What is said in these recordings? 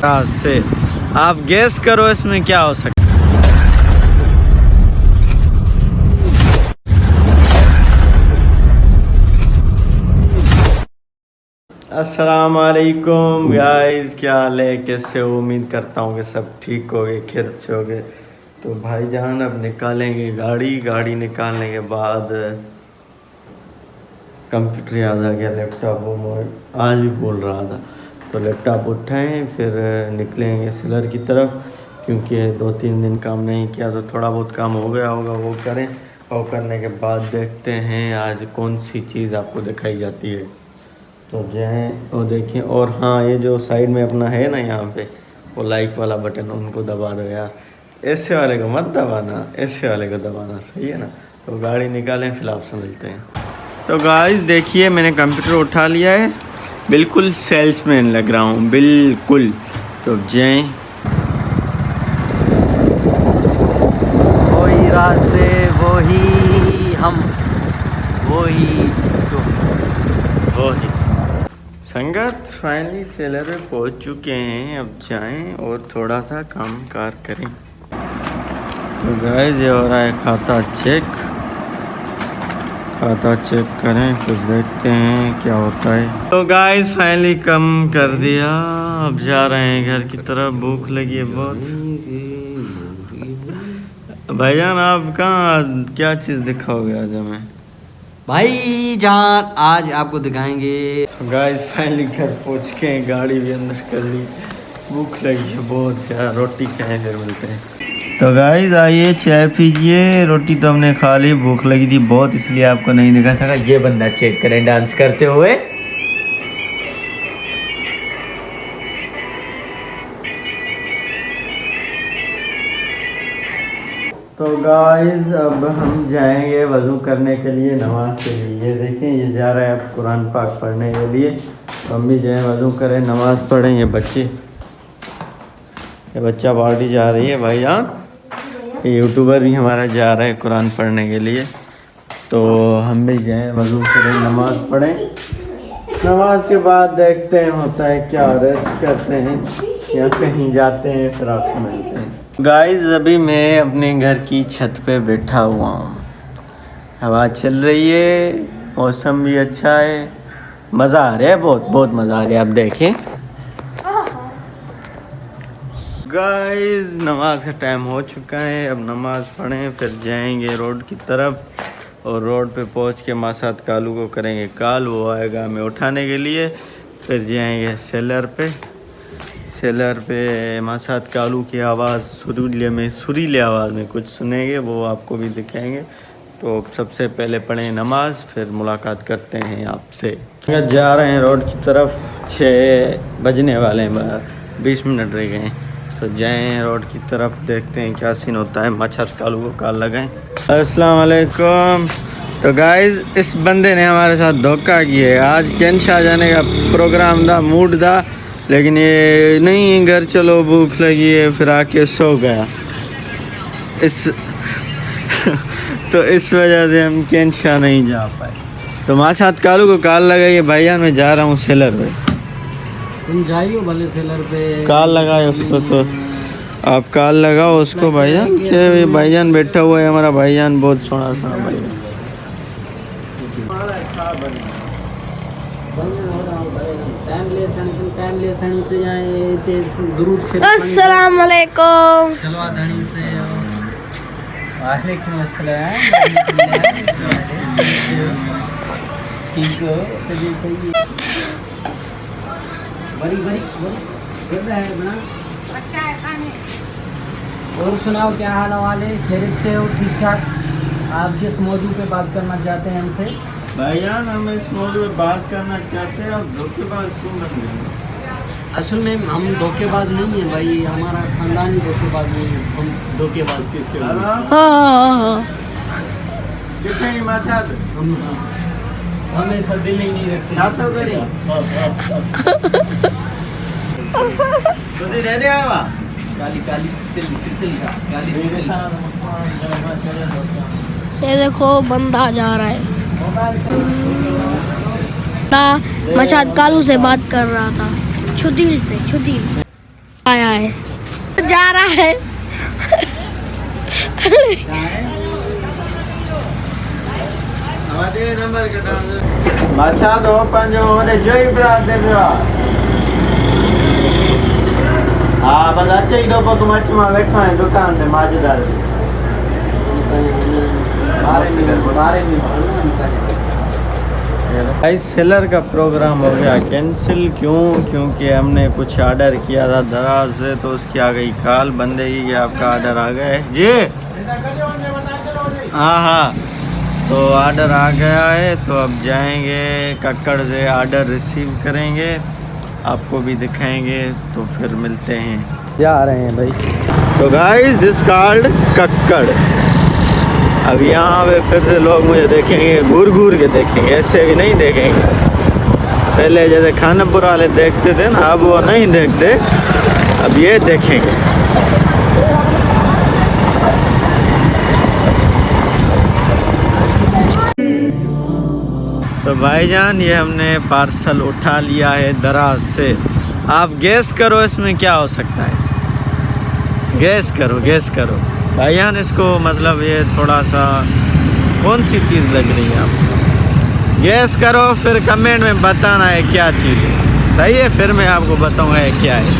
से आप गैस करो इसमें क्या हो सकता है। अस्सलाम वालेकुम गाइस, क्या हाल है, कैसे हो? उम्मीद करता हूँ कि सब ठीक हो गए, खैरियत से हो गए। तो भाईजान अब निकालेंगे गाड़ी निकालने के बाद कंप्यूटर याद आ गया, लैपटॉप वो आज भी बोल रहा था। तो लैपटॉप उठाएं फिर निकलेंगे सेलर की तरफ, क्योंकि 2-3 दिन काम नहीं किया तो थोड़ा बहुत काम हो गया होगा, वो करें। और करने के बाद देखते हैं आज कौन सी चीज़ आपको दिखाई जाती है। तो जाएँ और देखें। और हाँ, ये जो साइड में अपना है ना यहाँ पे वो लाइक वाला बटन, उनको दबा दो यार। ऐसे वाले को मत दबाना, ऐसे वाले को दबाना, सही है ना। तो गाड़ी निकालें फिर आपसे मिलते हैं। तो गाइस देखिए, मैंने कंप्यूटर उठा लिया है, बिल्कुल सेल्समैन लग रहा हूँ, बिल्कुल। तो जाएँ। वही रास्ते, वही हम, वही तो वही संगत फाइनली सेलर पे पहुँच चुके हैं। अब जाएं और थोड़ा सा काम कार करें। तो गाइस ये हो रहा है खाता चेक करें, फिर देखते हैं क्या होता है। तो गाइस फाइनली कम कर दिया, अब जा रहे हैं घर की तरफ। भूख लगी है बहुत। भाईजान आप कहाँ, क्या चीज़ दिखाओगे आज हमें? भाई जान आज आपको दिखाएंगे। गाइस फाइनली घर पहुँच के गाड़ी भी अंदर कर ली। भूख लगी है बहुत यार, रोटी खाएं फिर मिलते हैं। तो गाइस आइए चाय पीजिए। रोटी तो हमने खा ली, भूख लगी थी बहुत, इसलिए आपको नहीं दिखा सका। ये बंदा चेक करें डांस करते हुए। तो गाइस अब हम जाएंगे वज़ू करने के लिए, नमाज के लिए। ये देखें, ये जा रहा है अब कुरान पाक पढ़ने के लिए। तो हम भी जाएँ वज़ू करें, नमाज पढ़ें। ये बच्चा पार्टी जा रही है भाईजान। ये यूट्यूबर भी हमारा जा रहा है कुरान पढ़ने के लिए। तो हम भी जाएँ वज़ू करें, नमाज पढ़ें। नमाज के बाद देखते हैं होता है क्या, रेस्ट करते हैं या कहीं जाते हैं, फिर आपसे मिलते हैं। गाइस अभी मैं अपने घर की छत पे बैठा हुआ हूँ, हवा चल रही है, मौसम भी अच्छा है, मज़ा आ रहा है, बहुत मज़ा आ रहा है। आप देखें गाइस, नमाज का टाइम हो चुका है, अब नमाज पढ़ें फिर जाएंगे रोड की तरफ। और रोड पे पहुंच के माँ साथ कालू को करेंगे कॉल, वो आएगा हमें उठाने के लिए। फिर जाएंगे सेलर पे माँ साथ कालू की आवाज़ सुरीले आवाज़ में कुछ सुनेंगे, वो आपको भी दिखाएंगे। तो सबसे पहले पढ़ें नमाज, फिर मुलाकात करते हैं आपसे। जा रहे हैं रोड की तरफ, 6 बजने वाले हैं, 20 मिनट रह गए हैं। तो जाएं रोड की तरफ, देखते हैं क्या सीन होता है। मच्छर कालू को कॉल लगाएं। अस्सलाम वालेकुम। तो गाइस इस बंदे ने हमारे साथ धोखा किया है। आज कैंशा जाने का प्रोग्राम था, मूड था, लेकिन ये नहीं, घर चलो भूख लगी है, फिर आके सो गया। तो इस वजह से हम कैंशा नहीं जा पाए। तो हमारे साथ कालू को कॉल लगाइए, भाईजान मैं जा रहा हूँ सेलर पे। तुम जाइयो भले सेलर पे, कॉल लगाए उसको। तो आप कॉल लगाओ उसको भाईजान। ये भाईजान बैठा हुआ है हमारा भाईजान, बहुत सोना भाईजान। अस्सलाम वालेकुम। चलो धनी से। वालेकुम अस्सलाम। ठीक हो तो ये सही है। बड़ी कैसा है बना? अच्छा है खाने। और सुनाओ क्या हाल वाले, खैरियत से हो, ठीक ठाक? आप जिस मौजू पे बात करना चाहते हैं हमसे? भाईजान हम इस मौजू पे बात करना चाहते हैं, आप धोखेबाज क्यों बन गए? असल में हम धोखेबाज नहीं है भाई, हमारा खानदान ही धोखेबाज नहीं है। हम धोखेबाज कैसे हो? हाँ। कितने ही माछात हम हमेशा दिल ही नहीं रखते। छातो करी तो दे रहने आवा काली तिल ये देखो बंदा जा रहा है। मशाद कालू से बात कर रहा था, छुदील से। आया है जा रहा है नंबर माछा तो पंजो होने जोई ब्रात दे पियो हाँ बस अच्छे ही दो तुम अच्छे में बैठा है दुकान में माजदार गाइस सेलर का प्रोग्राम हो गया कैंसिल क्यों क्योंकि हमने कुछ ऑर्डर किया था दराज से तो उसकी आ गई कॉल बंदे की आपका ऑर्डर आ गया है जी हाँ हाँ तो ऑर्डर आ गया है तो अब जाएंगे कक्कड़ से ऑर्डर रिसीव करेंगे आपको भी दिखाएंगे तो फिर मिलते हैं जा रहे हैं भाई तो गाइस दिस कॉल्ड कक्कड़ अब यहाँ पे फिर से लोग मुझे देखेंगे घूर घूर के देखेंगे ऐसे भी नहीं देखेंगे पहले जैसे खानापुर वाले देखते थे ना अब वो नहीं देखते अब ये देखेंगे तो भाईजान ये हमने पार्सल उठा लिया है दराज से आप गैस करो इसमें क्या हो सकता है गैस करो भाईजान इसको मतलब ये थोड़ा सा कौन सी चीज़ लग रही है आपको गैस करो फिर कमेंट में बताना है क्या चीज़ है सही है फिर मैं आपको बताऊंगा ये क्या है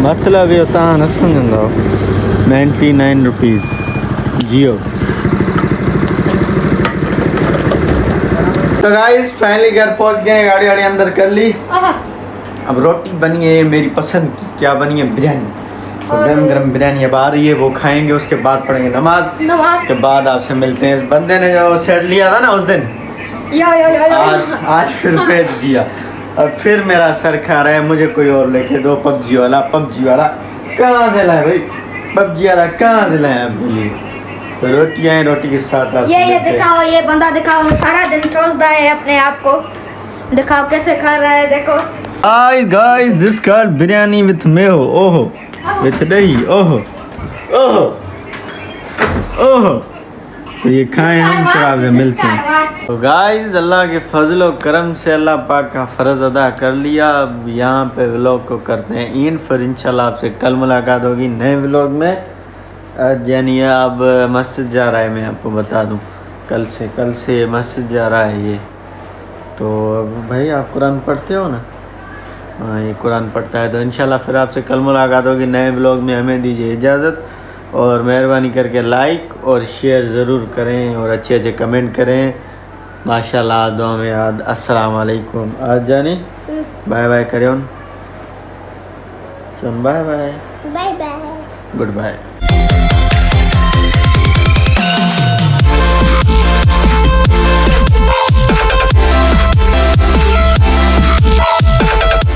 मतलब ये होता है ना समझो 99 रुपीज़ जियो तो गाइस फाइनली घर पहुंच गए गाड़ी अंदर कर ली अब रोटी बनी है मेरी पसंद की क्या बनी है बिरयानी तो गरम बिरयानी अब आ रही है वो खाएंगे उसके बाद पढ़ेंगे नमाज उसके बाद आपसे मिलते हैं इस बंदे ने जो सेट लिया था ना उस दिन आज फिर भेज दिया अब फिर मेरा सर खा रहा है मुझे कोई और लेके दो पबजी वाला कहाँ से लाए भाई पबजी वाला कहाँ से लाए आपके लिए तो रोटियाँ हैं रोटी के साथ आप ये दिखाओ ये बंदा दिखाओ सारा दिन चोसदा है अपने आप को दिखाओ कैसे खा रहा है देखो guys this called biryani with mayo ओहो with दही ओहो तो ये खाएं हम फिर आपसे मिलते हैं तो गाइस अल्लाह के फजल और करम से अल्लाह पाक का फ़र्ज़ अदा कर लिया अब यहाँ पे व्लॉग को करते हैं इन फिर इंशाल्लाह आपसे कल मुलाकात होगी नए व्लॉग में यानी अब मस्जिद जा रहा है मैं आपको बता दूँ कल से मस्जिद जा रहा है ये तो अब भाई आप कुरान पढ़ते हो ना हाँ ये कुरान पढ़ता है तो इंशाल्लाह फिर आपसे कल मुलाकात होगी नए ब्लॉग में हमें दीजिए इजाज़त और मेहरबानी करके लाइक और शेयर ज़रूर करें और अच्छे अच्छे कमेंट करें माशाल्लाह दुआ में याद अस्सलाम वालेकुम आज जानी बाय बाय करें चल बाय बाय गुड बाय